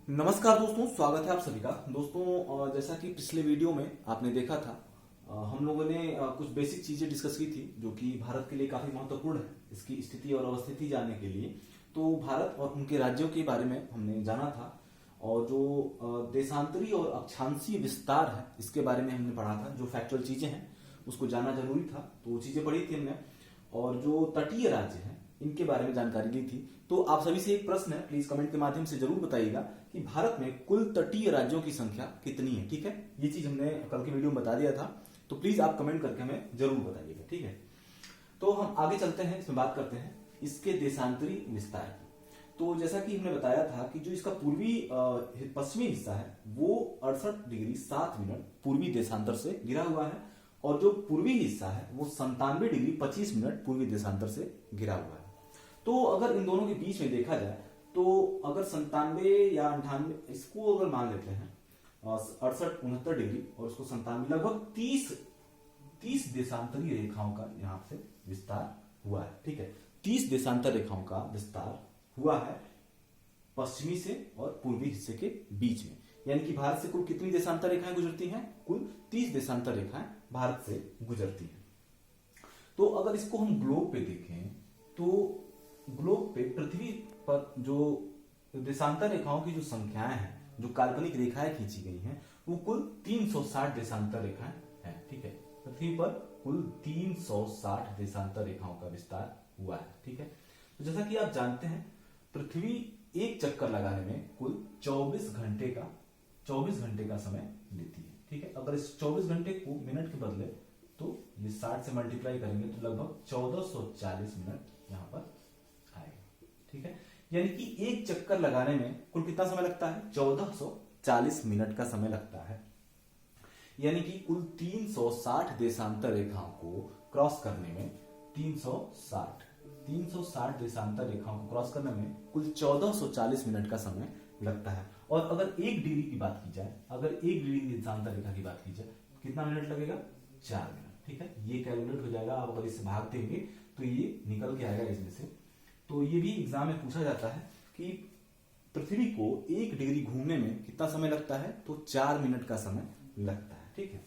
नमस्कार दोस्तों, स्वागत है आप सभी का। दोस्तों, जैसा कि पिछले वीडियो में आपने देखा था, हम लोगों ने कुछ बेसिक चीजें डिस्कस की थी जो कि भारत के लिए काफी महत्वपूर्ण है इसकी स्थिति और अवस्थिति जानने के लिए। तो भारत और उनके राज्यों के बारे में हमने जाना था और जो देशांतरी और अक्षांशीय विस्तार है इसके बारे में हमने पढ़ा था। जो फैक्चुअल चीजें हैं उसको जानना जरूरी था, तो वो चीजें पढ़ी थी हमने। और जो तटीय राज्य हैं इनके बारे में जानकारी ली थी। तो आप सभी से एक प्रश्न है, प्लीज कमेंट के माध्यम से जरूर बताइएगा कि भारत में कुल तटीय राज्यों की संख्या कितनी है। ठीक है, ये चीज हमने कल के वीडियो में बता दिया था, तो प्लीज आप कमेंट करके हमें जरूर बताइएगा। ठीक है, तो हम आगे चलते हैं, इसमें बात करते हैं इसके देशांतरी विस्तार की। तो जैसा कि हमने बताया था कि जो इसका पूर्वी पश्चिमी हिस्सा है वो 68 डिग्री 7 मिनट पूर्वी देशांतर से घिरा हुआ है, और जो पूर्वी हिस्सा है वो 97 डिग्री 25 मिनट पूर्वी देशांतर से घिरा हुआ है। तो अगर इन दोनों के बीच में देखा जाए तो अगर 97 या 98, इसको अगर मान लेते हैं 68 69 डिग्री और उसको 97, लगभग 30 देशांतरी रेखाओं का यहाँ से विस्तार हुआ है। ठीक है, 30 देशांतर रेखाओं का विस्तार हुआ है पश्चिमी से और पूर्वी हिस्से के बीच में। यानी कि भारत से कुल कितनी देशांतर रेखाएं गुजरती हैं? कुल 30 देशांतर रेखाएं भारत से गुजरती हैं। तो अगर इसको हम ग्लोब पे देखें तो ग्लोब पे पृथ्वी पर जो देशांतर रेखाओं की जो संख्याएं हैं, जो काल्पनिक रेखाएं खींची गई हैं, वो कुल 360 देशांतर रेखाएं हैं। ठीक है, पृथ्वी पर कुल 360 देशांतर रेखाओं का विस्तार हुआ है। ठीक है, तो जैसा कि आप जानते हैं पृथ्वी एक चक्कर लगाने में कुल 24 घंटे का समय लेती है। ठीक है, अगर इस 24 घंटे को मिनट के बदले तो ये 60 से मल्टीप्लाई करेंगे तो लगभग 1440 मिनट यहां पर आएगा। ठीक है, यानी कि एक चक्कर लगाने में कुल कितना समय लगता है? 1440 मिनट का समय लगता है। यानी कि कुल 360 देशांतर रेखाओं को क्रॉस करने में 360 देशांतर रेखाओं को क्रॉस करने में कुल 1440 मिनट का समय लगता है। और अगर 1 डिग्री की बात की जाए, अगर 1 डिग्री की देशांतर रेखा की बात की जाए तो कितना मिनट लगेगा? 4 मिनट। ठीक है, ये कैलकुलेट हो जाएगा। आप अगर इसे भाग देंगे तो ये निकल के आएगा इसमें से। तो ये भी एग्जाम में पूछा जाता है कि पृथ्वी को 1 डिग्री घूमने में कितना समय लगता है? तो 4 मिनट का समय लगता है। ठीक है,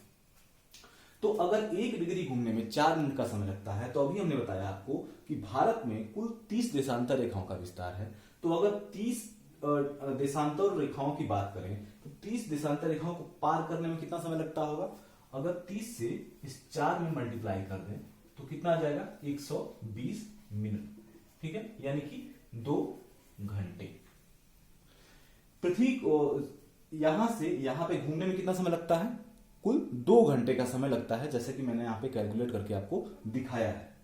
तो अगर 1 डिग्री घूमने में 4 मिनट का समय लगता है, तो अभी हमने बताया आपको कि भारत में कुल 30 देशांतर रेखाओं का विस्तार है। तो अगर 30 देशांतर रेखाओं की बात करें तो 30 देशांतर रेखाओं को पार करने में कितना समय लगता होगा? अगर 30 से इस 4 में मल्टीप्लाई कर दें तो कितना आ जाएगा? 120 मिनट। ठीक है, यानी कि 2 घंटे। पृथ्वी को यहां से यहां पे घूमने में कितना समय लगता है? कुल 2 घंटे का समय लगता है, जैसे कि मैंने यहां पे कैलकुलेट करके आपको दिखाया है।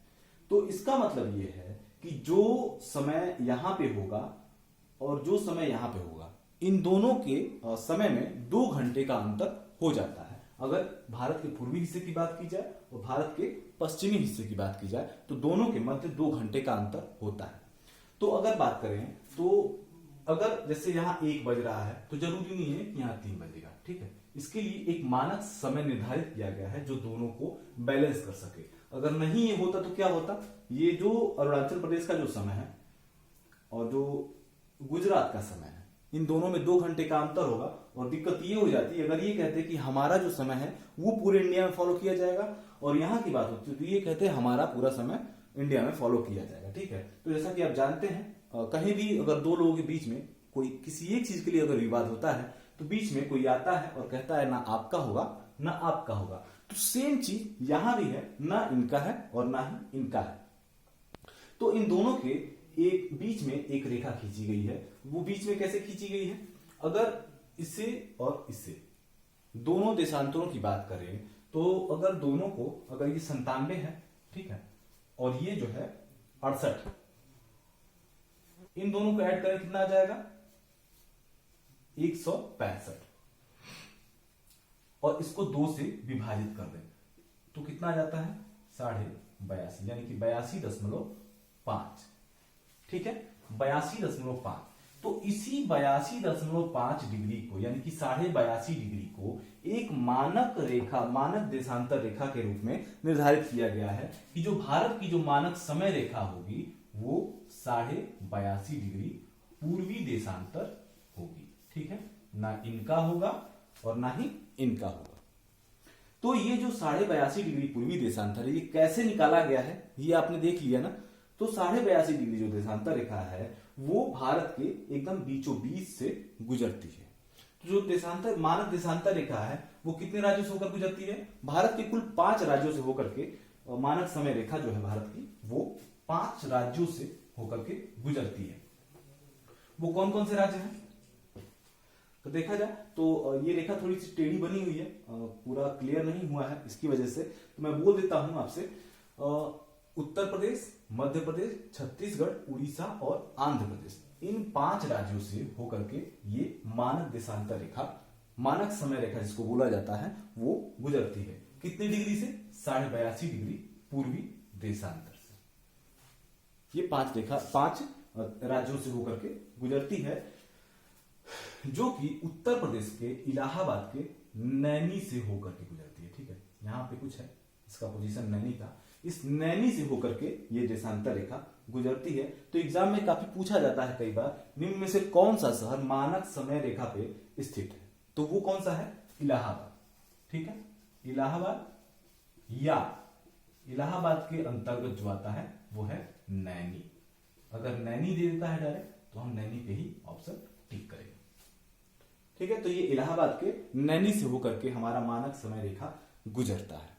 तो इसका मतलब यह है कि जो समय यहां पे होगा और जो समय यहां पे होगा, इन दोनों के समय में 2 घंटे का अंतर हो जाता है। अगर भारत के पूर्वी हिस्से की बात की जाए और भारत के पश्चिमी हिस्से की बात की जाए तो दोनों के मध्य 2 घंटे का अंतर होता है। तो अगर बात करें तो अगर जैसे यहां 1 बज रहा है तो जरूरी नहीं है कि यहां 3 बजेगा। ठीक है, इसके लिए एक मानक समय निर्धारित किया गया है जो दोनों को बैलेंस कर सके। अगर नहीं ये होता तो क्या होता? ये जो अरुणाचल प्रदेश का जो समय है और जो गुजरात का समय है, इन दोनों में 2 घंटे का अंतर होगा। और दिक्कत ये हो जाती है अगर ये कहते कि हमारा जो समय है वो पूरे इंडिया में फॉलो किया जाएगा, और यहां की बात होती है तो ये कहते हैं हमारा पूरा समय इंडिया में फॉलो किया जाएगा। ठीक है, तो जैसा कि आप जानते हैं कहीं भी अगर 2 लोगों के बीच में कोई किसी एक चीज के लिए अगर विवाद होता है तो बीच में कोई आता है और कहता है ना आपका होगा ना आपका होगा। तो सेम चीज यहां भी है, ना इनका है और ना ही इनका है। तो इन दोनों के एक बीच में एक रेखा खींची गई है। वो बीच में कैसे खींची गई है? अगर इससे और इससे दोनों देशांतरों की बात करें तो अगर दोनों को, अगर ये 97 है, ठीक है, और ये जो है 68, इन दोनों को ऐड करें कितना आ जाएगा? 165, और इसको 2 से विभाजित कर दें तो कितना आ जाता है? 82.5, यानी कि 82.5। ठीक है, 82.5। तो इसी 82.5 डिग्री को, यानी कि 82.5 डिग्री को एक मानक रेखा, मानक देशांतर रेखा के रूप में निर्धारित किया गया है कि जो भारत की जो मानक समय रेखा होगी वो 82.5 डिग्री पूर्वी देशांतर होगी। ठीक है, ना इनका होगा और ना ही इनका होगा। तो ये जो 82.5 डिग्री पूर्वी देशांतर है, ये कैसे निकाला गया है ये आपने देख लिया ना। तो 82.5 डिग्री जो देशांतर रेखा है वो भारत के एकदम बीचों बीच से गुजरती है। तो जो देशांतर मानक देशांतर रेखा है वो कितने राज्यों से होकर गुजरती है? भारत के कुल 5 राज्यों से होकर के मानक समय रेखा जो है भारत की वो 5 राज्यों से होकर के गुजरती है। वो कौन कौन से राज्य हैं? तो देखा जाए तो ये रेखा थोड़ी सी टेढ़ी बनी हुई है, पूरा क्लियर नहीं हुआ है, इसकी वजह से तो मैं बोल देता हूं आपसे, उत्तर प्रदेश, मध्य प्रदेश, छत्तीसगढ़, उड़ीसा और आंध्र प्रदेश, इन 5 राज्यों से होकर के ये मानक देशांतर रेखा, मानक समय रेखा जिसको बोला जाता है, वो गुजरती है। कितनी डिग्री से? 82.5 डिग्री पूर्वी देशांतर से। ये 5 राज्यों से होकर के गुजरती है, जो कि उत्तर प्रदेश के इलाहाबाद के नैनी से होकर के गुजरती है। ठीक है, यहां पे कुछ है, इसका पोजीशन नैनी था, इस नैनी से होकर के ये देशांतर रेखा गुजरती है। तो एग्जाम में काफी पूछा जाता है कई बार, निम्न में से कौन सा शहर मानक समय रेखा पे स्थित है? तो वो कौन सा है? इलाहाबाद। ठीक है, इलाहाबाद या इलाहाबाद के अंतर्गत जो आता है वो है नैनी। अगर नैनी दे देता है डायरेक्ट तो हम नैनी पे ही ऑप्शन टिक करेंगे। ठीक है, तो ये इलाहाबाद के नैनी से होकर के हमारा मानक समय रेखा गुजरता है।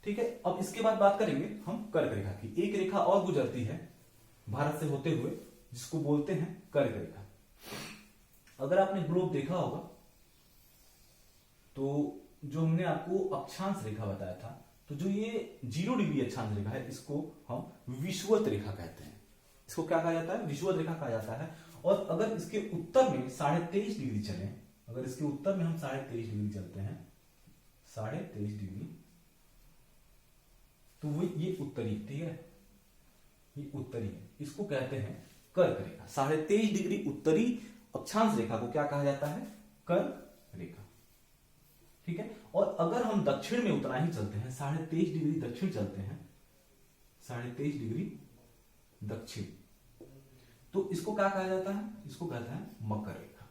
ठीक है, अब इसके बाद बात करेंगे हम कर्क रेखा की। एक रेखा और गुजरती है भारत से होते हुए जिसको बोलते हैं कर्क रेखा। अगर आपने ग्लोब देखा होगा तो जो हमने आपको अक्षांश रेखा बताया था, तो जो ये 0 डिग्री अक्षांश रेखा है इसको हम विषुवत रेखा कहते हैं। इसको क्या कहा जाता है? विषुवत रेखा कहा जाता है। और अगर इसके उत्तर में 23.5 डिग्री चले, अगर इसके उत्तर में हम 23.5 डिग्री चलते हैं, 23.5 डिग्री, तो वो ये उत्तरी, ठीक है, ये उत्तरी है, इसको कहते हैं कर्क रेखा। 23.5 डिग्री उत्तरी अक्षांश रेखा को क्या कहा जाता है? कर्क रेखा। ठीक है, और अगर हम दक्षिण में उतना ही चलते हैं, 23.5 डिग्री दक्षिण चलते हैं, 23.5 डिग्री दक्षिण, तो इसको क्या कहा जाता है? इसको कहते हैं मकर रेखा।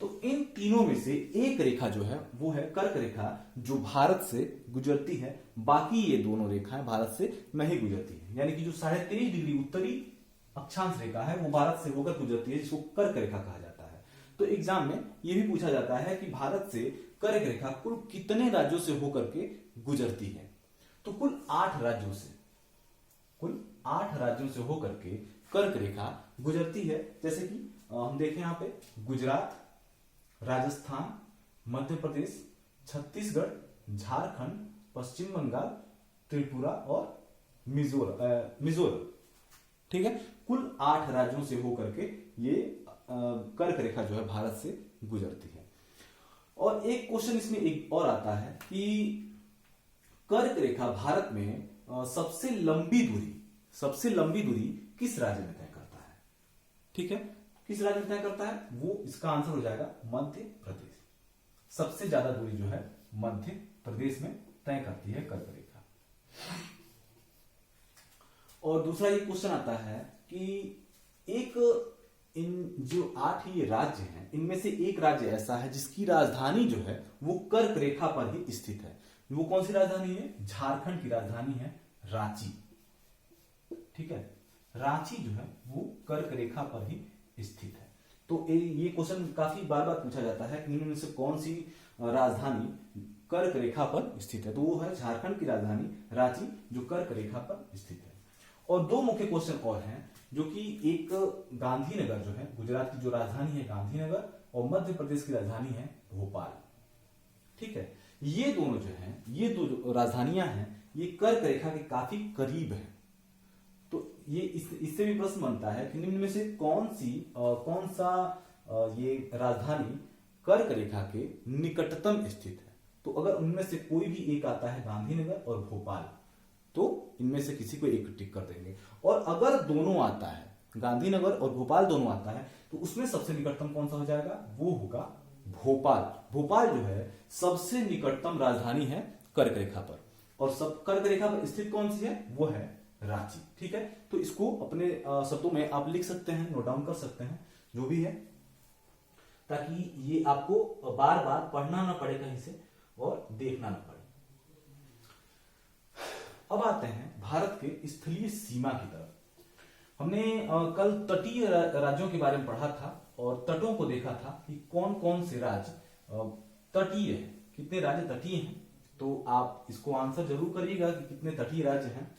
तो इन तीनों में से एक रेखा जो है वो है कर्क रेखा, जो भारत से गुजरती है। बाकी ये दोनों रेखाएं भारत से नहीं गुजरती है, यानी कि जो 23.5 डिग्री उत्तरी अक्षांश रेखा है वो भारत से होकर गुजरती है, जिसको कर्क रेखा कहा जाता है। तो एग्जाम में यह भी पूछा जाता है कि भारत से कर्क रेखा कुल कितने राज्यों से होकर के गुजरती है? तो कुल 8 राज्यों से, कुल 8 राज्यों से होकर के कर्क रेखा गुजरती है। जैसे कि हम देखें यहां पे गुजरात, राजस्थान, मध्य प्रदेश, छत्तीसगढ़, झारखंड, पश्चिम बंगाल, त्रिपुरा और मिजोरम। ठीक है, कुल 8 राज्यों से होकर के ये कर्क रेखा जो है भारत से गुजरती है। और एक क्वेश्चन इसमें एक और आता है कि कर्क रेखा भारत में सबसे लंबी दूरी किस राज्य में तय करता है? ठीक है, किस राज्य में तय करता है? वो इसका आंसर हो जाएगा मध्य प्रदेश। सबसे ज्यादा दूरी जो है मध्य प्रदेश में तय करती है कर्क रेखा। और दूसरा ये क्वेश्चन आता है कि इन जो 8 ये राज्य हैं, इनमें से एक राज्य ऐसा है जिसकी राजधानी जो है वो कर्क रेखा पर ही स्थित है। वो कौन सी राजधानी है? झारखंड की राजधानी है रांची। ठीक है, रांची जो है वो कर्क रेखा पर ही स्थित है। तो ये क्वेश्चन काफी बार बार पूछा जाता है कि इनमें से कौन सी राजधानी कर्क रेखा पर स्थित है? तो वो है झारखंड की राजधानी रांची, जो कर्क रेखा पर स्थित है। और 2 मुख्य क्वेश्चन और हैं, जो कि एक गांधीनगर जो है, गुजरात की जो राजधानी है गांधीनगर, और मध्य प्रदेश की राजधानी है भोपाल। ठीक है, ये दोनों जो हैं, ये 2 राजधानियां हैं, ये कर्क रेखा के काफी करीब है। तो ये इससे भी प्रश्न बनता है कि निम्न में से कौन सा ये राजधानी कर्क रेखा के निकटतम स्थित है? तो अगर उनमें से कोई भी एक आता है, गांधीनगर और भोपाल, तो इनमें से किसी को एक टिक कर देंगे। और अगर दोनों आता है, गांधीनगर और भोपाल दोनों आता है, तो उसमें सबसे निकटतम कौन सा हो जाएगा? वो होगा भोपाल। भोपाल जो है सबसे निकटतम राजधानी है कर्क रेखा पर, और सब कर्क रेखा पर स्थित कौन सी है? वो है रांची। ठीक है, तो इसको अपने शब्दों में आप लिख सकते हैं, नोट डाउन कर सकते हैं, जो भी है ताकि ये आपको बार बार पढ़ना ना पड़े कहीं से और देखना ना पड़े। अब आते हैं भारत के स्थलीय सीमा की तरफ। हमने कल तटीय राज्यों के बारे में पढ़ा था और तटों को देखा था कि कौन कौन से राज्य तटीय है, कितने राज्य तटीय हैं। तो आप इसको आंसर जरूर करिएगा कि कितने तटीय राज्य हैं।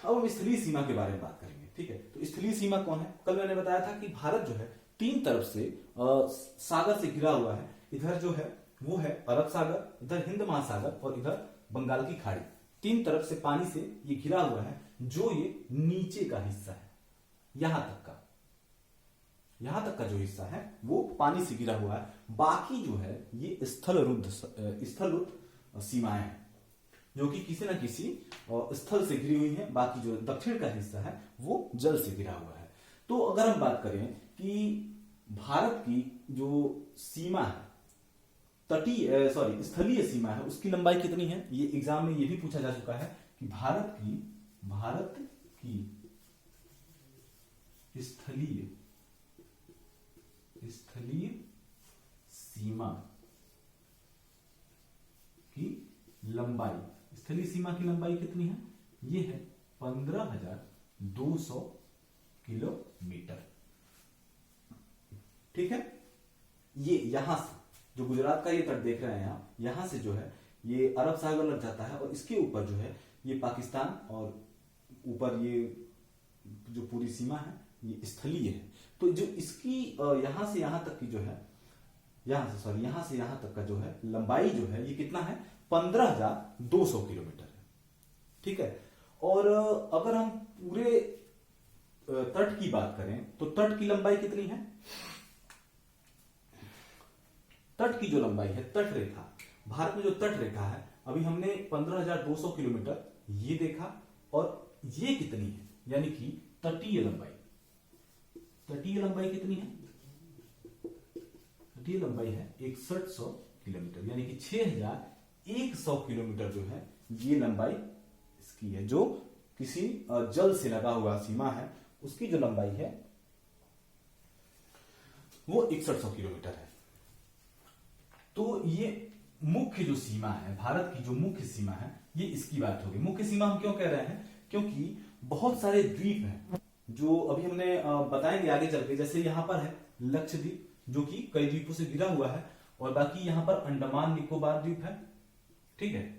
अब हम स्थलीय सीमा के बारे में बात करेंगे, ठीक है। तो स्थलीय सीमा कौन है? कल मैंने बताया था कि भारत जो है तीन तरफ से सागर से घिरा हुआ है। इधर जो है वो है अरब सागर, इधर हिंद महासागर और इधर बंगाल की खाड़ी। तीन तरफ से पानी से ये घिरा हुआ है। जो ये नीचे का हिस्सा है, यहां तक का जो हिस्सा है वो पानी से घिरा हुआ है। बाकी जो है ये स्थलरुद्ध सीमाएं हैं, जो कि किसी न किसी स्थल से घिरी हुई है। बाकी जो दक्षिण का हिस्सा है वो जल से घिरा हुआ है। तो अगर हम बात करें कि भारत की जो सीमा है, स्थलीय सीमा है, उसकी लंबाई कितनी है, ये एग्जाम में ये भी पूछा जा चुका है कि भारत की स्थलीय सीमा की लंबाई, स्थलीय सीमा की लंबाई कितनी है? ये है 15,200 किलोमीटर, ठीक है। ये यहां से जो गुजरात का ये तट देख रहे हैं आप, यहां से जो है ये अरब सागर लग जाता है और इसके ऊपर जो है ये पाकिस्तान और ऊपर ये जो पूरी सीमा है ये स्थलीय है। तो जो इसकी यहां से यहां तक की जो है, यहां से यहां तक का जो है लंबाई जो है ये कितना है? 15,200 किलोमीटर है, ठीक है। और अगर हम पूरे तट की बात करें तो तट की लंबाई कितनी है? तट की जो लंबाई है, तट रेखा, भारत में जो तट रेखा है, अभी हमने 15,200 किलोमीटर ये देखा, और ये कितनी है, यानी कि तटीय लंबाई। तटीय लंबाई कितनी है? तटीय लंबाई है 6100 किलोमीटर, यानी कि 6100 किलोमीटर जो है ये लंबाई इसकी है। जो किसी जल से लगा हुआ सीमा है उसकी जो लंबाई है वो 6100 किलोमीटर है। तो ये मुख्य जो सीमा है, भारत की जो मुख्य सीमा है, ये इसकी बात होगी। मुख्य सीमा हम क्यों कह रहे हैं? क्योंकि बहुत सारे द्वीप हैं जो अभी हमने बताएंगे आगे चल के। जैसे यहां पर है लक्षद्वीप, जो कि कई द्वीपों से घिरा हुआ है, और बाकी यहां पर अंडमान निकोबार द्वीप है, ठीक है।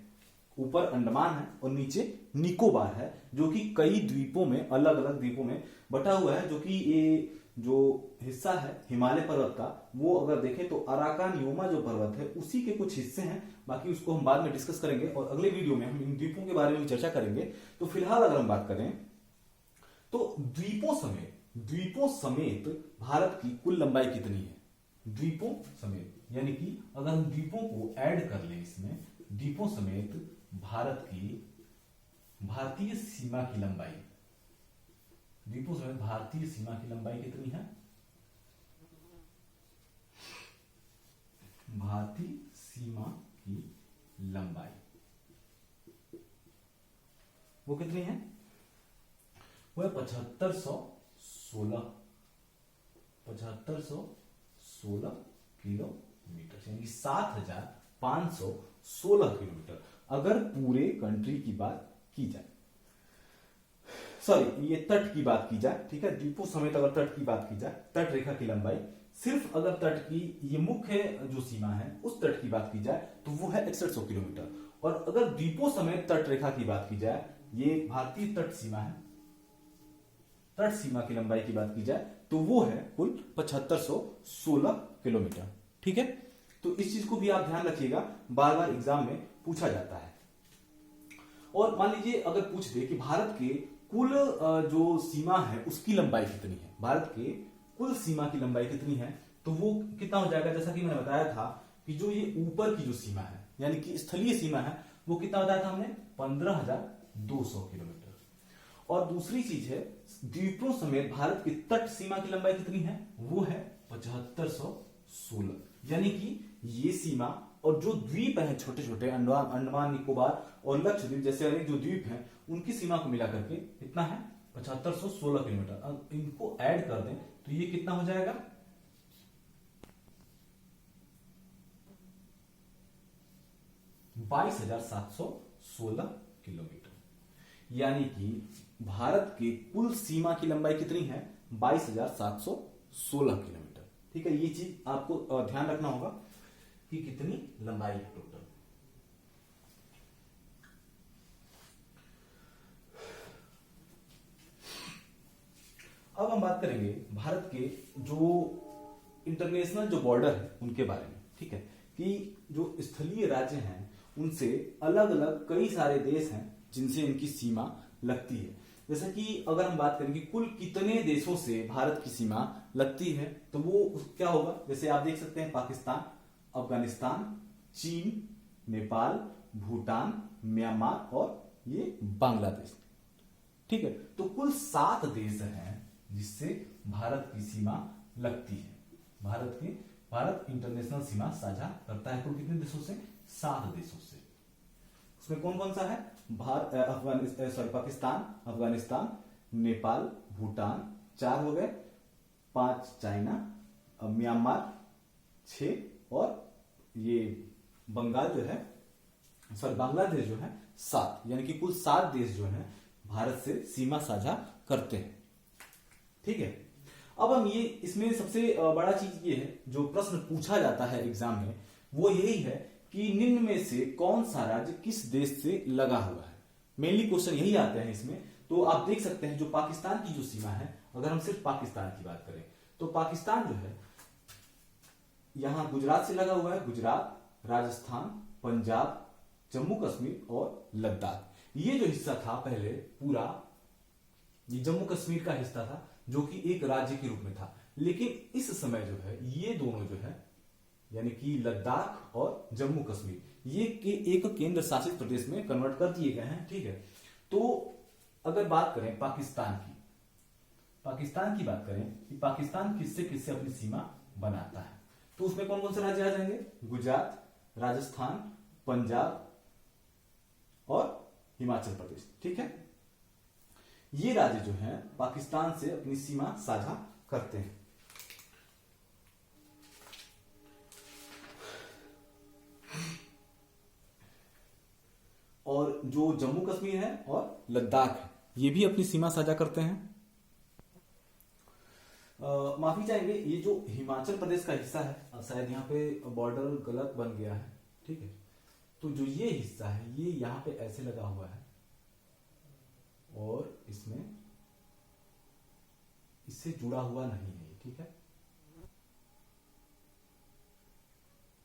ऊपर अंडमान है और नीचे निकोबार है, जो कि कई द्वीपों में, अलग अलग द्वीपों में बटा हुआ है। जो कि ये जो हिस्सा है हिमालय पर्वत का, वो अगर देखें तो अराकानियोमा जो पर्वत है उसी के कुछ हिस्से हैं। बाकी उसको हम बाद में डिस्कस करेंगे और अगले वीडियो में हम इन द्वीपों के बारे में चर्चा करेंगे। तो फिलहाल अगर हम बात करें तो द्वीपों समेत भारत की कुल लंबाई कितनी है? द्वीपों समेत, यानी कि अगर हम द्वीपों को ऐड कर लें इसमें, द्वीपों समेत भारत की भारतीय सीमा की लंबाई, द्वीपों समेत भारतीय सीमा की लंबाई कितनी है? भारतीय सीमा की लंबाई वो कितनी है? वो है 7516 किलोमीटर, यानी 7516 किलोमीटर अगर पूरे कंट्री की बात की जाए। सॉरी, ये तट की बात की जाए, ठीक है। द्वीपों समेत अगर तट की बात की जाए, तट रेखा की लंबाई, सिर्फ अगर तट की ये मुख्य जो सीमा है उस तट की बात की जाए तो वो है 6100 किलोमीटर। और अगर द्वीपों समेत तट रेखा की बात की जाए, ये भारतीय तट सीमा है, तट सीमा की लंबाई की बात की जाए तो वो है कुल 7516 किलोमीटर, ठीक है। तो इस चीज को भी आप ध्यान रखिएगा, बार बार एग्जाम में पूछा जाता है। और मान लीजिए अगर पूछ दे कि भारत के कुल जो सीमा है उसकी लंबाई कितनी है, भारत के कुल सीमा की लंबाई कितनी है, तो वो कितना हो जाएगा? जैसा कि मैंने बताया था कि जो ये ऊपर की जो सीमा है, यानी कि स्थलीय सीमा है, वो कितना बताया था हमने? 15,200 किलोमीटर। और दूसरी चीज है, द्वीपों समेत भारत की तट सीमा की लंबाई कितनी है? वो है 7516, यानी कि ये सीमा और जो द्वीप हैं छोटे छोटे, अंडमान निकोबार और लक्षद्वीप जैसे अनेक जो द्वीप हैं, उनकी सीमा को मिला करके कितना है? 7516 किलोमीटर। अब इनको ऐड कर दें तो ये कितना हो जाएगा, 22,716 किलोमीटर। यानी कि भारत की कुल सीमा की लंबाई कितनी है, 22,716 किलोमीटर। ठीक है, ये चीज आपको ध्यान रखना होगा कि कितनी लंबाई है टोटल। अब हम बात करेंगे भारत के जो इंटरनेशनल जो बॉर्डर है उनके बारे में। ठीक है, कि जो स्थलीय राज्य हैं उनसे अलग अलग कई सारे देश हैं जिनसे इनकी सीमा लगती है। जैसे कि अगर हम बात करें कि कुल कितने देशों से भारत की सीमा लगती है, तो वो क्या होगा, जैसे आप देख सकते हैं पाकिस्तान, अफगानिस्तान, चीन, नेपाल, भूटान, म्यांमार और ये बांग्लादेश। ठीक है, तो कुल 7 देश हैं जिससे भारत की सीमा लगती है। भारत इंटरनेशनल सीमा साझा करता है कुल कितने देशों से, 7 देशों से। उसमें कौन कौन सा है, पाकिस्तान, अफगानिस्तान, नेपाल, भूटान 4 हो गए, 5 चाइना, म्यांमार 6 और ये बांग्लादेश जो है 7। यानी कि कुल 7 देश जो है भारत से सीमा साझा करते हैं। ठीक है, अब हम ये इसमें सबसे बड़ा चीज ये है जो प्रश्न पूछा जाता है एग्जाम में, वो यही है कि निम्न में से कौन सा राज्य किस देश से लगा हुआ है। मेनली क्वेश्चन यही आते हैं इसमें। तो आप देख सकते हैं जो पाकिस्तान की जो सीमा है, अगर हम सिर्फ पाकिस्तान की बात करें तो पाकिस्तान जो है यहां गुजरात से लगा हुआ है, गुजरात, राजस्थान, पंजाब, जम्मू कश्मीर और लद्दाख। ये जो हिस्सा था पहले पूरा, ये जम्मू कश्मीर का हिस्सा था जो कि एक राज्य के रूप में था, लेकिन इस समय जो है ये दोनों जो है यानी कि लद्दाख और जम्मू कश्मीर ये के एक केंद्र शासित प्रदेश में कन्वर्ट कर दिए गए हैं। ठीक है, तो अगर बात करें पाकिस्तान की बात करें कि पाकिस्तान किससे किससे अपनी सीमा बनाता है, तो उसमें कौन कौन से राज्य आ जाएंगे, गुजरात, राजस्थान, पंजाब और हिमाचल प्रदेश। ठीक है, ये राज्य जो हैं पाकिस्तान से अपनी सीमा साझा करते हैं। और जो जम्मू कश्मीर है और लद्दाख है ये भी अपनी सीमा साझा करते हैं। माफी चाहेंगे, ये जो हिमाचल प्रदेश का हिस्सा है, शायद यहाँ पे बॉर्डर गलत बन गया है। ठीक है, तो जो ये हिस्सा है ये यहाँ पे ऐसे लगा हुआ है और इससे जुड़ा हुआ नहीं है। ठीक है,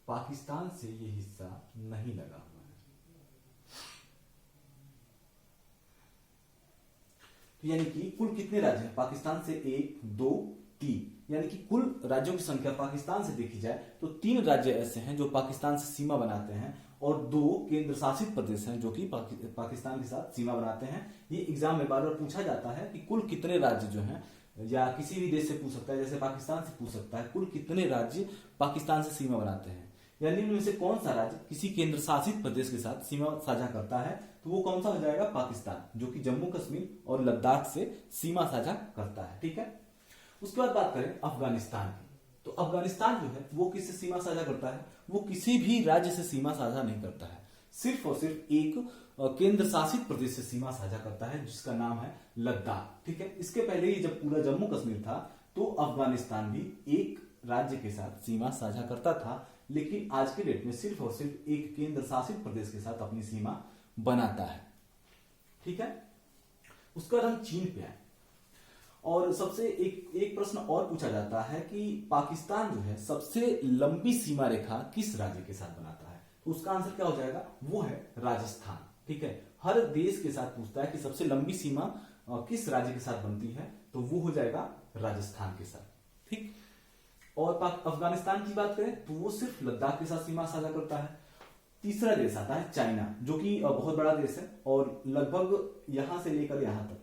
पाकिस्तान से ये हिस्सा नहीं लगा हुआ है। तो यानी कि कुल कितने राज्य हैं पाकिस्तान से, 1 2 3, यानी कि कुल राज्यों की संख्या पाकिस्तान से देखी जाए तो 3 राज्य ऐसे हैं जो पाकिस्तान से सीमा बनाते हैं और 2 केंद्र शासित प्रदेश हैं जो कि पाकिस्तान के साथ सीमा बनाते हैं। ये एग्जाम में बार बार पूछा जाता है कि कुल कितने राज्य जो हैं, या किसी भी देश से पूछ सकता है, जैसे पाकिस्तान से पूछ सकता है कुल कितने राज्य पाकिस्तान से सीमा बनाते हैं, या निम्न में से कौन सा राज्य किसी केंद्र शासित प्रदेश के साथ सीमा साझा करता है, तो वो कौन सा हो जाएगा, पाकिस्तान, जो कि जम्मू कश्मीर और लद्दाख से सीमा साझा करता है। ठीक है, उसके बाद बात करें अफगानिस्तान की, तो अफगानिस्तान जो है वो किससे सीमा साझा करता है, वो किसी भी राज्य से सीमा साझा नहीं करता है, सिर्फ और सिर्फ एक केंद्र शासित प्रदेश से सीमा साझा करता है जिसका नाम है लद्दाख। ठीक है, इसके पहले ही जब पूरा जम्मू कश्मीर था तो अफगानिस्तान भी एक राज्य के साथ सीमा साझा करता था, लेकिन आज के डेट में सिर्फ और सिर्फ एक केंद्र शासित प्रदेश के साथ अपनी सीमा बनाता है। ठीक है, उसके बाद हम चीन पे आए और सबसे एक प्रश्न और पूछा जाता है कि पाकिस्तान जो है सबसे लंबी सीमा रेखा किस राज्य के साथ बनाता है, तो उसका आंसर क्या हो जाएगा, वो है राजस्थान। ठीक है, हर देश के साथ पूछता है कि सबसे लंबी सीमा किस राज्य के साथ बनती है, तो वो हो जाएगा राजस्थान के साथ। ठीक, और अफगानिस्तान की बात करें तो वो सिर्फ लद्दाख के साथ सीमा साझा करता है। तीसरा देश आता है चाइना, जो कि बहुत बड़ा देश है और लगभग यहां से लेकर यहां तक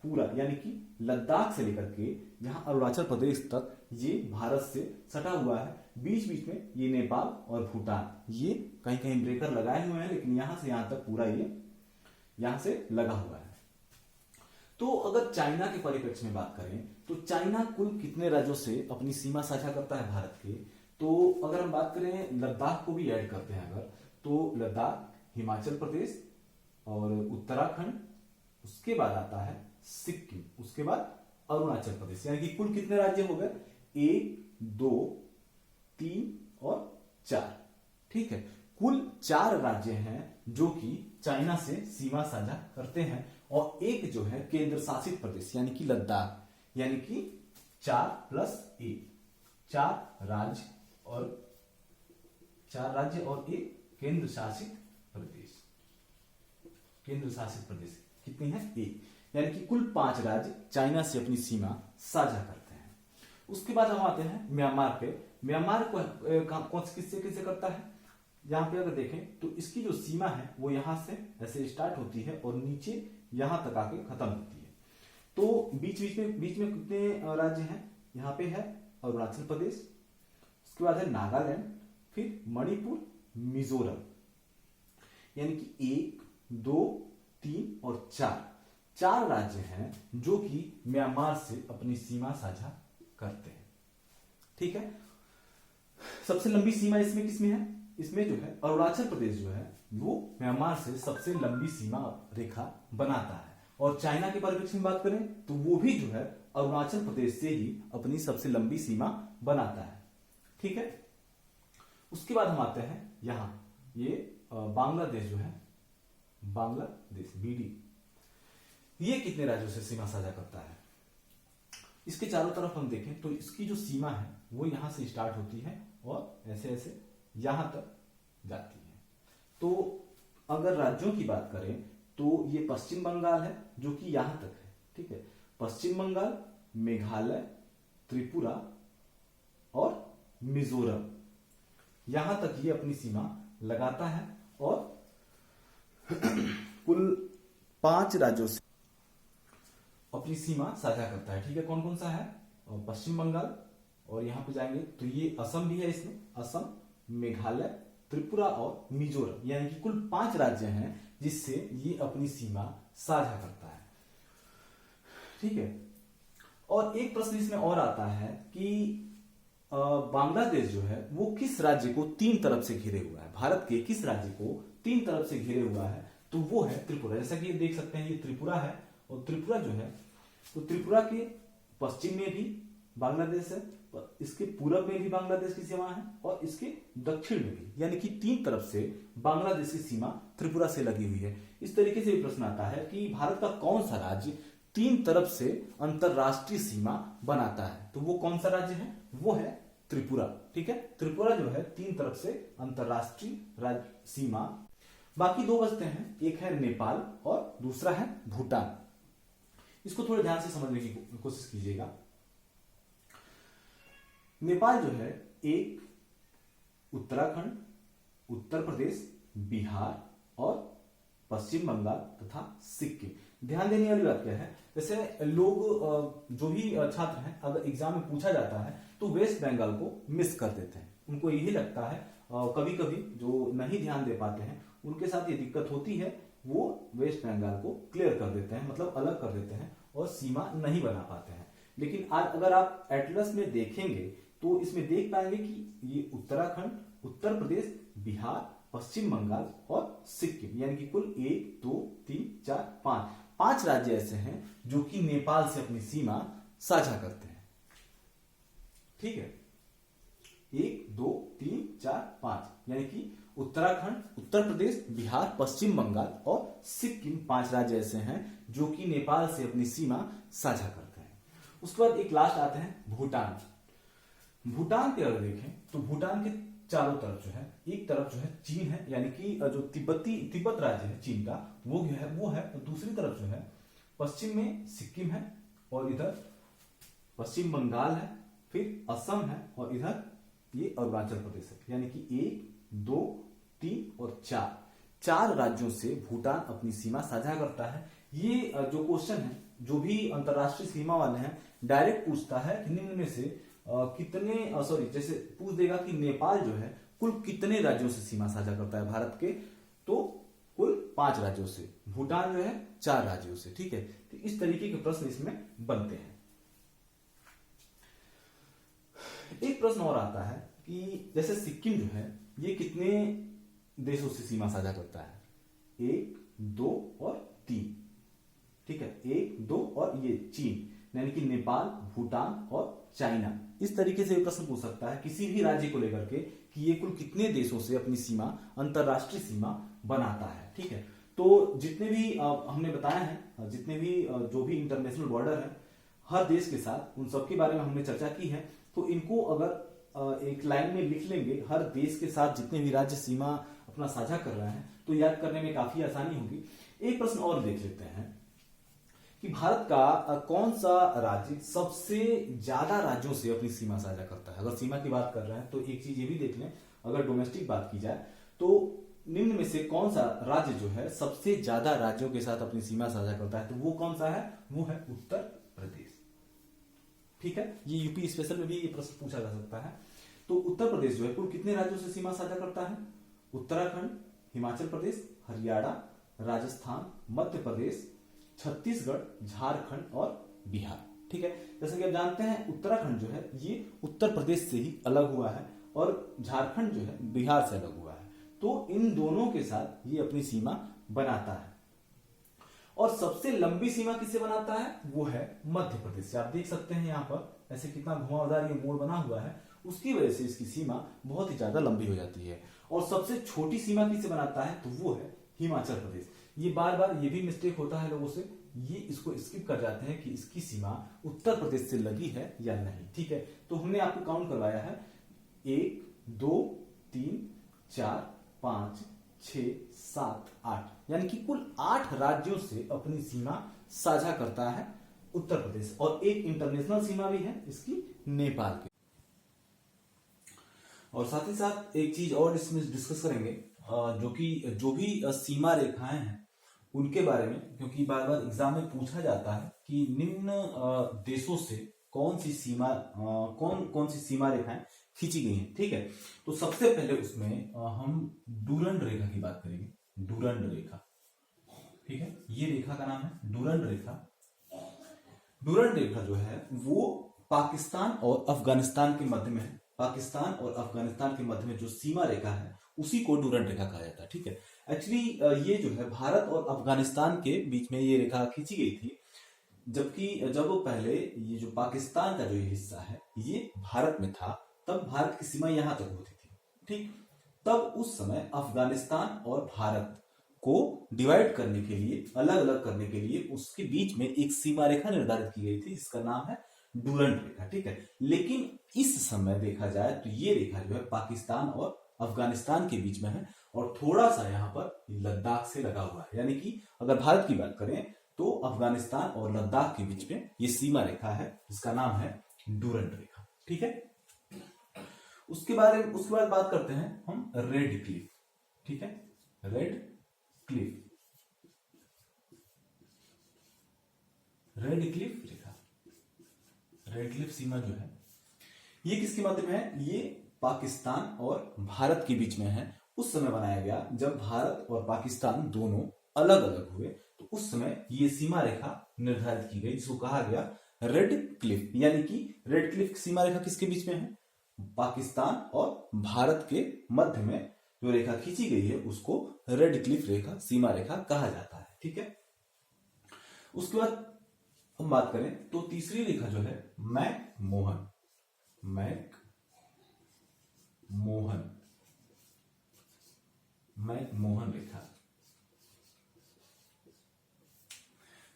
पूरा, यानी कि लद्दाख से लेकर के यहां अरुणाचल प्रदेश तक ये भारत से सटा हुआ है। बीच बीच में ये नेपाल और भूटान ये कहीं कहीं ब्रेकर लगाए हुए हैं, लेकिन यहां से यहां तक पूरा ये यहां से लगा हुआ है। तो अगर चाइना के परिप्रेक्ष्य में बात करें तो चाइना कुल कितने राज्यों से अपनी सीमा साझा करता है भारत के? तो अगर हम बात करें लद्दाख को भी ऐड करते हैं अगर, तो लद्दाख, हिमाचल प्रदेश और उत्तराखंड, उसके बाद आता है सिक्किम, उसके बाद अरुणाचल प्रदेश, यानी कि कुल कितने राज्य हो गए? 1, 2, 3 और 4। ठीक है, कुल 4 राज्य हैं जो कि चाइना से सीमा साझा करते हैं और एक जो है केंद्र शासित प्रदेश यानी कि लद्दाख, यानी कि 4+1, 4 राज्य और एक केंद्र शासित प्रदेश। केंद्र शासित प्रदेश कितने हैं? 1, यानी कि कुल 5 राज्य चाइना से अपनी सीमा साझा करते हैं। उसके बाद हम आते हैं म्यांमार पे। म्यांमार को कौन से किससे किससे करता है? यहां पे अगर देखें तो इसकी जो सीमा है वो यहां से ऐसे स्टार्ट होती है और नीचे यहां तक आके खत्म होती है। तो बीच में कितने राज्य हैं? यहाँ पे है अरुणाचल प्रदेश, उसके बाद है नागालैंड, फिर मणिपुर, मिजोरम, यानी कि 1, 2, 3 और 4 राज्य हैं जो कि म्यांमार से अपनी सीमा साझा करते हैं। ठीक है, सबसे लंबी सीमा इसमें किसमें है? इसमें जो है अरुणाचल प्रदेश जो है वो म्यांमार से सबसे लंबी सीमा रेखा बनाता है और चाइना के परिप्रेक्ष्य में बात करें तो वो भी जो है अरुणाचल प्रदेश से ही अपनी सबसे लंबी सीमा बनाता है। ठीक है, उसके बाद हम आते हैं यहां, ये बांग्लादेश जो है, बांग्लादेश बीडी, ये कितने राज्यों से सीमा साझा करता है? इसके चारों तरफ हम देखें तो इसकी जो सीमा है वो यहां से स्टार्ट होती है और ऐसे ऐसे यहां तक जाती है। तो अगर राज्यों की बात करें तो ये पश्चिम बंगाल है जो कि यहां तक है। ठीक है, पश्चिम बंगाल, मेघालय, त्रिपुरा और मिजोरम, यहां तक ये अपनी सीमा लगाता है और कुल 5 राज्यों से अपनी सीमा साझा करता है। ठीक है, कौन कौन सा है? पश्चिम बंगाल, और यहां पे जाएंगे तो ये असम भी है, इसमें असम, मेघालय, त्रिपुरा और मिजोरम, यानी कि कुल 5 राज्य हैं जिससे ये अपनी सीमा साझा करता है। ठीक है, और एक प्रश्न इसमें और आता है कि बांग्लादेश जो है वो किस राज्य को 3 तरफ से घिरे हुआ है? भारत के किस राज्य को 3 तरफ से घिरे हुआ है? तो वो है त्रिपुरा। जैसा कि देख सकते हैं ये त्रिपुरा है और त्रिपुरा जो है तो त्रिपुरा के पश्चिम में भी बांग्लादेश है, इसके पूरब में भी बांग्लादेश की सीमा है और इसके दक्षिण में भी, यानी कि 3 तरफ से बांग्लादेश की सीमा त्रिपुरा से लगी हुई है। इस तरीके से भी प्रश्न आता है कि भारत का कौन सा राज्य 3 तरफ से अंतरराष्ट्रीय सीमा बनाता है? तो वो कौन सा राज्य है? वो है त्रिपुरा। ठीक है, त्रिपुरा जो है 3 तरफ से अंतरराष्ट्रीय राज्य सीमा। बाकी 2 बचते हैं, एक है नेपाल और दूसरा है भूटान। इसको थोड़े ध्यान से समझने की कोशिश कीजिएगा। नेपाल जो है एक उत्तराखंड, उत्तर प्रदेश, बिहार और पश्चिम बंगाल तथा सिक्किम। ध्यान देने वाली बात क्या है, जैसे लोग जो भी छात्र हैं अगर एग्जाम में पूछा जाता है तो वेस्ट बंगाल को मिस कर देते हैं। उनको यही लगता है, कभी कभी जो नहीं ध्यान दे पाते हैं उनके साथ ये दिक्कत होती है, वो वेस्ट बंगाल को क्लियर कर देते हैं, मतलब अलग कर देते हैं और सीमा नहीं बना पाते हैं। लेकिन आज अगर आप एटलस में देखेंगे तो इसमें देख पाएंगे कि ये उत्तराखंड, उत्तर प्रदेश, बिहार, पश्चिम बंगाल और सिक्किम, यानी कि कुल 1, 2, 3, 4, 5 राज्य ऐसे हैं जो कि नेपाल से अपनी सीमा साझा करते हैं। ठीक है, 1, 2, 3, 4, 5, यानी कि उत्तराखंड, उत्तर प्रदेश, बिहार, पश्चिम बंगाल और सिक्किम 5 राज्य ऐसे हैं जो कि नेपाल से अपनी सीमा साझा करते हैं। उसके बाद एक लास्ट आते हैं भूटान। भूटान के अगर देखें तो भूटान के चारों तरफ जो है, एक तरफ जो है चीन है, यानी कि जो तिब्बत राज्य है चीन का वो है, और दूसरी तरफ जो है पश्चिम में सिक्किम है और इधर पश्चिम बंगाल है, फिर असम है और इधर ये अरुणाचल प्रदेश है, यानी कि 1, 2, 3 और 4 राज्यों से भूटान अपनी सीमा साझा करता है। ये जो क्वेश्चन है जो भी अंतरराष्ट्रीय सीमा वाले हैं डायरेक्ट पूछता है कि निम्न में से जैसे पूछ देगा कि नेपाल जो है कुल कितने राज्यों से सीमा साझा करता है भारत के, तो कुल 5 राज्यों से, भूटान जो है 4 राज्यों से। ठीक है, तो इस तरीके के प्रश्न इसमें बनते हैं। एक प्रश्न और आता है कि जैसे सिक्किम जो है ये कितने देशों से सीमा साझा करता है? 1, 2 और 3। ठीक है, 1, 2 और ये चीन, यानी कि नेपाल, भूटान और चाइना। इस तरीके से प्रश्न पूछ सकता है किसी भी राज्य को लेकर के कि ये कुल कितने देशों से अपनी सीमा, अंतरराष्ट्रीय सीमा बनाता है। ठीक है, तो जितने भी हमने बताया है, जितने भी जो भी इंटरनेशनल बॉर्डर है हर देश के साथ, उन सब के बारे में हमने चर्चा की है। तो इनको अगर एक लाइन में लिख लेंगे, हर देश के साथ जितने भी राज्य सीमा अपना साझा कर रहे हैं, तो याद करने में काफी आसानी होगी। एक प्रश्न और देख लेते हैं कि भारत का कौन सा राज्य सबसे ज्यादा राज्यों से अपनी सीमा साझा करता है? अगर सीमा की बात कर रहे हैं तो एक चीज ये भी देख लें, अगर डोमेस्टिक बात की जाए तो निम्न में से कौन सा राज्य जो है सबसे ज्यादा राज्यों के साथ अपनी सीमा साझा करता है? तो वो कौन सा है? वो है उत्तर प्रदेश। ठीक है, ये यूपी स्पेशल में भी ये प्रश्न पूछा जा सकता है। तो उत्तर प्रदेश जो है कुल कितने राज्यों से सीमा साझा करता है? उत्तराखंड, हिमाचल प्रदेश, हरियाणा, राजस्थान, मध्य प्रदेश, छत्तीसगढ़, झारखंड और बिहार। ठीक है, जैसे कि आप जानते हैं उत्तराखंड जो है ये उत्तर प्रदेश से ही अलग हुआ है और झारखंड जो है बिहार से अलग हुआ है। तो इन दोनों के साथ ये अपनी सीमा बनाता है। और सबसे लंबी सीमा किससे बनाता है? वो है मध्य प्रदेश से। आप देख सकते हैं यहाँ पर ऐसे कितना घुमावदार ये मोड़ बना हुआ है, उसकी वजह से इसकी सीमा बहुत ही ज्यादा लंबी हो जाती है। और सबसे छोटी सीमा किससे बनाता है? तो वो है हिमाचल प्रदेश। ये बार बार ये भी मिस्टेक होता है लोगों से, ये इसको स्किप कर जाते हैं कि इसकी सीमा उत्तर प्रदेश से लगी है या नहीं। ठीक है, तो हमने आपको काउंट करवाया है 1, 2, 3, 4, 5, 6, 7, 8, यानी कि कुल 8 राज्यों से अपनी सीमा साझा करता है उत्तर प्रदेश। और एक इंटरनेशनल सीमा भी है इसकी, नेपाल की। और साथ ही साथ एक चीज और इसमें डिस्कस करेंगे, जो भी सीमा रेखाएं हैं उनके बारे में, क्योंकि बार बार एग्जाम में पूछा जाता है कि निम्न देशों से कौन कौन सी सीमा रेखाएं खींची गई हैं। ठीक है, तो सबसे पहले उसमें हम डूरंड रेखा की बात करेंगे। डूरंड रेखा, ठीक है, ये रेखा का नाम है डूरंड रेखा। डूरंड रेखा जो है वो पाकिस्तान और अफगानिस्तान के मध्य में है। पाकिस्तान और अफगानिस्तान के मध्य में जो सीमा रेखा है उसी को डूरंड रेखा कहा जाता है। ठीक है, एक्चुअली ये जो है भारत और अफगानिस्तान के बीच में ये रेखा खींची गई थी, जबकि जब पहले ये जो पाकिस्तान का जो ये हिस्सा है ये भारत में था, तब भारत की सीमा यहां तक होती थी। ठीक, तब उस समय अफगानिस्तान और भारत को डिवाइड करने के लिए, अलग अलग करने के लिए उसके बीच में एक सीमा रेखा निर्धारित की गई थी जिसका नाम है डूरंड रेखा। ठीक है, लेकिन इस समय देखा जाए तो ये रेखा जो है पाकिस्तान और अफगानिस्तान के बीच में है और थोड़ा सा यहाँ पर लद्दाख से लगा हुआ है। यानी कि अगर भारत की बात करें तो अफगानिस्तान और लद्दाख के बीच में ये सीमा रेखा है जिसका नाम है डूरंड रेखा। ठीक है, उसके बाद बात करते हैं हम रेड क्लिफ। ठीक है, रेड क्लिफ रेखा, रेड क्लिफ सीमा जो है ये किसके मध्य में है? ये पाकिस्तान और भारत के बीच में है। उस समय बनाया गया जब भारत और पाकिस्तान दोनों अलग अलग हुए, तो उस समय ये सीमा रेखा निर्धारित की गई जिसको कहा गया रेड क्लिफ। यानी कि रेड क्लिफ सीमा रेखा किसके बीच में है? पाकिस्तान और भारत के मध्य में जो रेखा खींची गई है उसको रेड क्लिफ रेखा, सीमा रेखा कहा जाता है। ठीक है, उसके बाद हम बात करें तो तीसरी रेखा जो है मैकमोहन रेखा।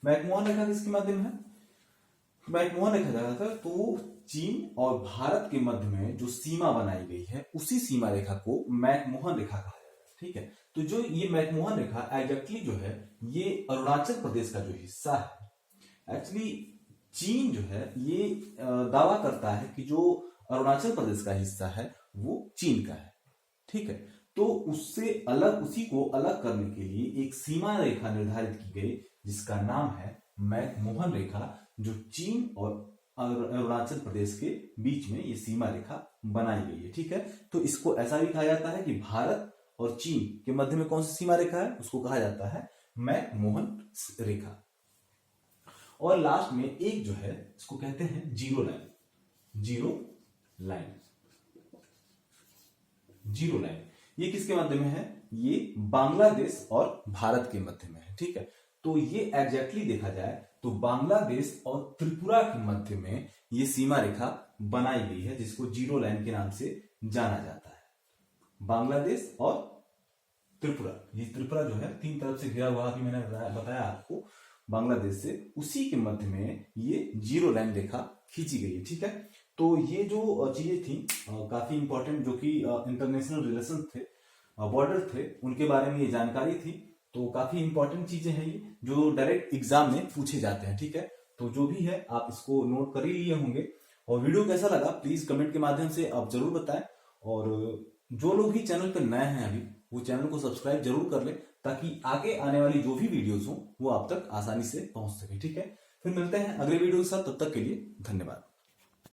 मैकमोहन रेखा किसके माध्यम है? मैकमोहन रेखा ज्यादातर तो चीन और भारत के मध्य में जो सीमा बनाई गई है उसी सीमा रेखा को मैकमोहन रेखा कहा जाता है। ठीक है, तो जो ये मैकमोहन रेखा एग्जैक्टली जो है ये अरुणाचल प्रदेश का जो हिस्सा है। एक्चुअली चीन जो है ये दावा करता है कि जो अरुणाचल प्रदेश का हिस्सा है वो चीन का है। ठीक है, तो उसी को अलग करने के लिए एक सीमा रेखा निर्धारित की गई जिसका नाम है मैकमोहन रेखा, जो चीन और अरुणाचल प्रदेश के बीच में ये सीमा रेखा बनाई गई है। ठीक है, तो इसको ऐसा भी कहा जाता है कि भारत और चीन के मध्य में कौन सी सीमा रेखा है, उसको कहा जाता है मैकमोहन रेखा। और लास्ट में एक जो है इसको कहते हैं zero line. Zero line, zero line ये किसके मध्य में है, ये बांग्लादेश और भारत के मध्य में है। ठीक है, तो ये एग्जैक्टली देखा जाए तो बांग्लादेश और त्रिपुरा के मध्य में ये सीमा रेखा बनाई गई है, जिसको जीरो लाइन के नाम से जाना जाता है। बांग्लादेश और त्रिपुरा, ये त्रिपुरा जो है 3 तरफ से घिरा हुआ, अभी मैंने बताया आपको बांग्लादेश से, उसी के मध्य में ये जीरो लाइन रेखा खींची गई है। ठीक है, तो ये जो चीजें थी काफी इंपॉर्टेंट, जो कि इंटरनेशनल रिलेशन थे, बॉर्डर थे, उनके बारे में ये जानकारी थी। तो काफी इंपॉर्टेंट चीजें हैं ये, जो डायरेक्ट एग्जाम में पूछे जाते हैं। ठीक है, तो जो भी है आप इसको नोट कर ही लिए होंगे। और वीडियो कैसा लगा प्लीज कमेंट के माध्यम से आप जरूर बताएं। और जो लोग भी चैनल पर नए हैं अभी, वो चैनल को सब्सक्राइब जरूर कर ले, ताकि आगे आने वाली जो भी वीडियोस हो वो आप तक आसानी से पहुंच सके। ठीक है, फिर मिलते हैं अगले वीडियो के साथ, तब तक के लिए धन्यवाद।